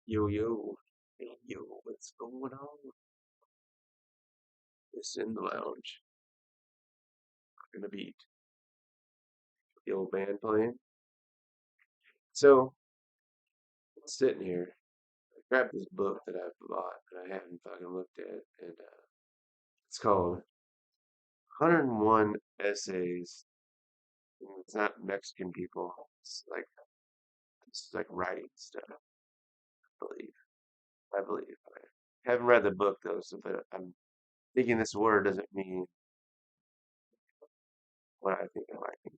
Yo, yo, hey, yo, what's going on? It's in the lounge. Gonna beat the old band playing. So, sitting here, I grabbed this book that I've bought and I haven't fucking looked at, and it's called 101 Essays. And it's not Mexican people. It's like writing stuff, I believe. I believe. I haven't read the book though, so but I'm thinking this word doesn't mean what I think it might mean.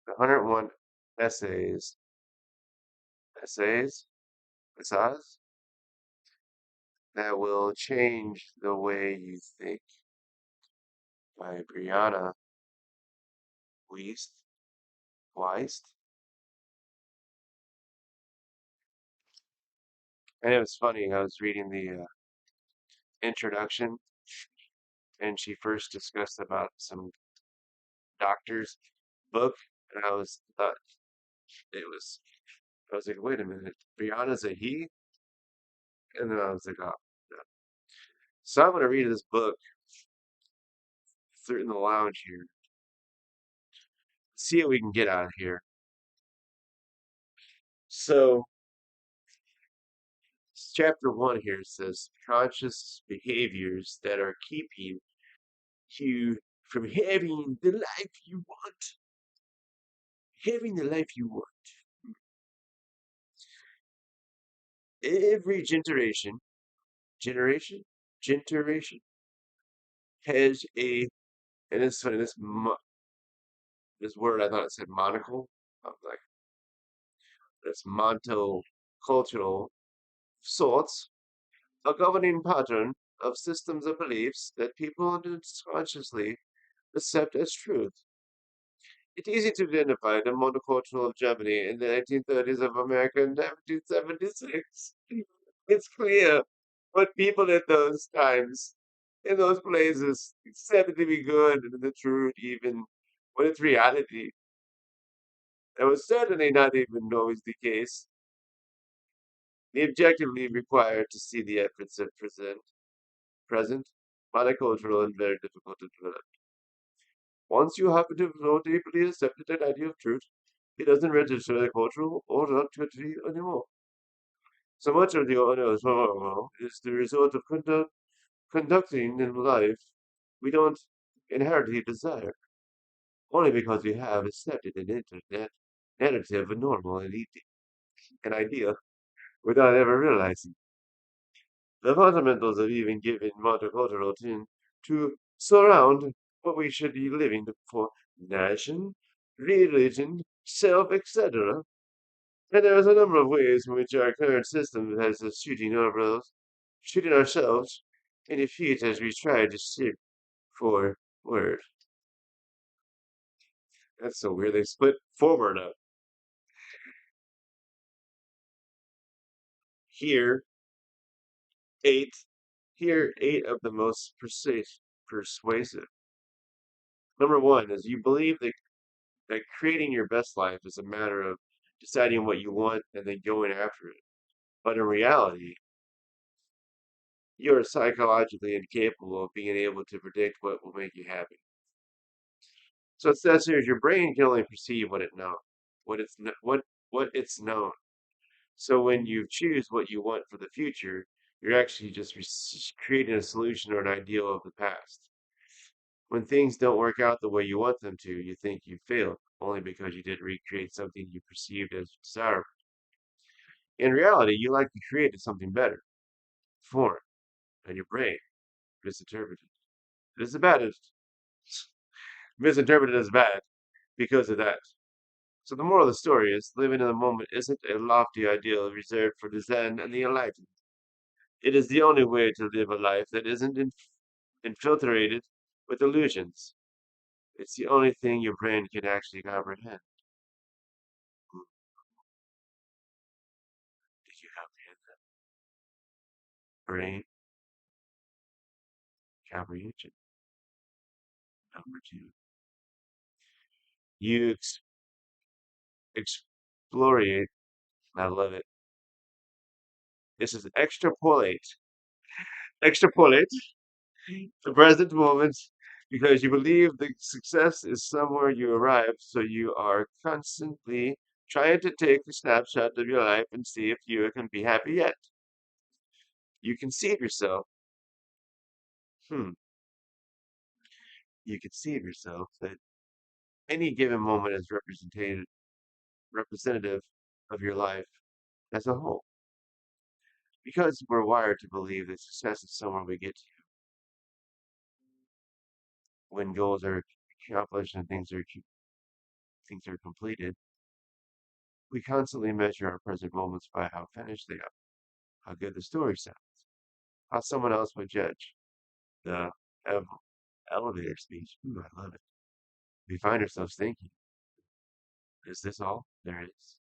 The 101 essays, essays, essays that will change the way you think by Brianna Weist. Weist. And it was funny. I was reading the introduction, and she first discussed about some doctor's book, and it was. I was like, wait a minute, Brianna's a he, and then I was like, oh, no. So I'm gonna read this book through in the lounge here, see what we can get out of here. So chapter one here says conscious behaviors that are keeping you from having the life you want. Every generation, generation has and it's funny, this word I thought it said monocle. I'm like, it's monto cultural sorts, a governing pattern of systems of beliefs that people unconsciously accept as truth. It's easy to identify the monoculture of Germany in the 1930s of America in 1976. It's clear what people in those times, in those places, accepted to be good and the truth, even when it's reality. That was certainly not even always the case. The objectively required to see the efforts of present, monocultural, and very difficult to develop. Once you happen to so deeply accepted an idea of truth, it doesn't register as cultural or identity anymore. So much of the honor is the result of conducting in life we don't inherently desire, only because we have accepted an internet narrative of normal and an idea without ever realizing. The fundamentals of even given multicultural tend to surround what we should be living for nation, religion, self, etc. And there is a number of ways in which our current system has us shooting ourselves in the feet as we try to seek for word. That's so weird. They split forward up. Here, eight. Here, eight of the most persuasive. Number one is you believe that creating your best life is a matter of deciding what you want and then going after it. But in reality, you're psychologically incapable of being able to predict what will make you happy. So it says here, your brain can only perceive what it knows, what it's known. So when you choose what you want for the future, you're actually just creating a solution or an ideal of the past. When things don't work out the way you want them to, you think you failed, only because you didn't recreate something you perceived as desirable. In reality, you likely created something better, foreign, and your brain misinterpreted. It is bad as misinterpreted as bad because of that. So the moral of the story is living in the moment isn't a lofty ideal reserved for the Zen and the enlightened. It is the only way to live a life that isn't infiltrated with illusions. It's the only thing your brain can actually comprehend. Hmm, did you comprehend that? Brain comprehension. Number two. You explorate, I love it, This is extrapolate the present moment because you believe the success is somewhere you arrive, so you are constantly trying to take a snapshot of your life and see if you can be happy yet. You conceive yourself, hmm, you conceive yourself that any given moment is representative of your life as a whole. Because we're wired to believe that success is somewhere we get to when goals are accomplished and things are completed. We constantly measure our present moments by how finished they are, how good the story sounds, how someone else would judge the ev- elevator speech. Ooh, I love it. We find ourselves thinking, is this all there is?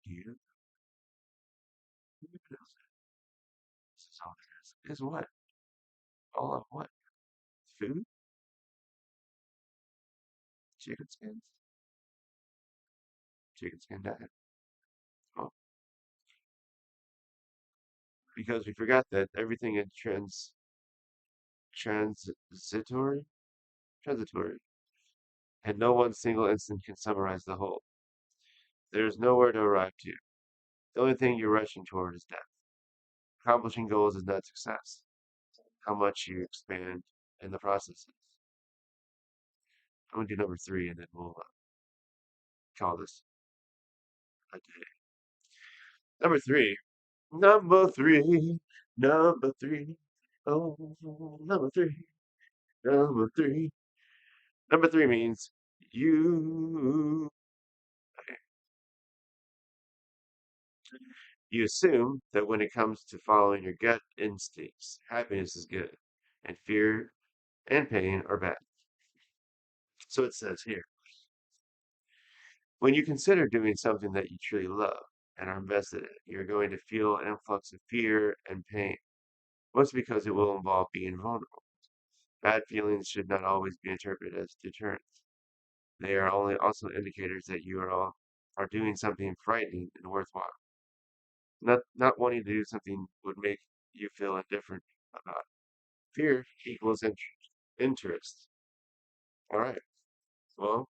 Do you? Who knows that? This is all there is. Is what? All of what? Food? Chicken skins? Chicken skin diet? Oh, because we forgot that everything is transitory, transitory, and no one single instant can summarize the whole. There is nowhere to arrive to. The only thing you're rushing toward is death. Accomplishing goals is not success. How much you expand in the process is. I'm gonna do number three, and then we'll call this a day. Number three. Number three. Number three. Oh, number three. Number three. Number three means you. You assume that when it comes to following your gut instincts, happiness is good, and fear and pain are bad. So it says here, when you consider doing something that you truly love and are invested in, you're going to feel an influx of fear and pain, mostly because it will involve being vulnerable. Bad feelings should not always be interpreted as deterrents. They are only also indicators that are doing something frightening and worthwhile. Not wanting to do something would make you feel indifferent about it. Fear equals interest. All right. Well,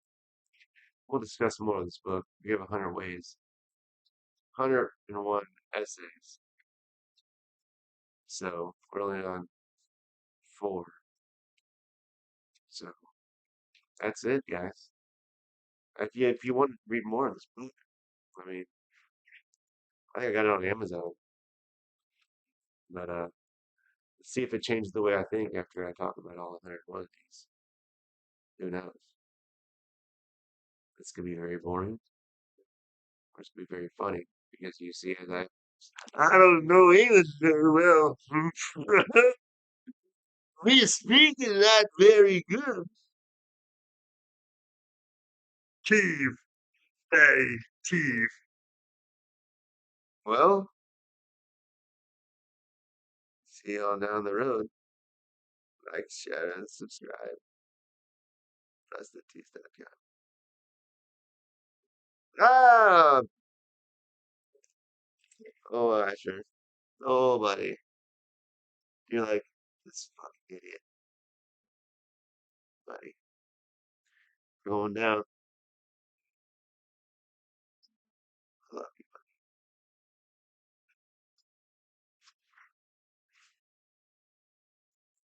we'll discuss more of this book. We have 100 ways, 101 essays. So we're only on four. So that's it, guys. If you want to read more of this book, I mean, I think I got it on Amazon. But see if it changes the way I think after I talk about all 101 of these. Who knows? This could be very boring, or it's could be very funny because you see as I don't know English very well. We speak is not very good. Chief, hey, Chief. Well, see y'all down the road. Like, share, and subscribe. Press the T-Stat. Ah! Oh, Asher. Oh, buddy. You're like, this fucking idiot, buddy. Going down.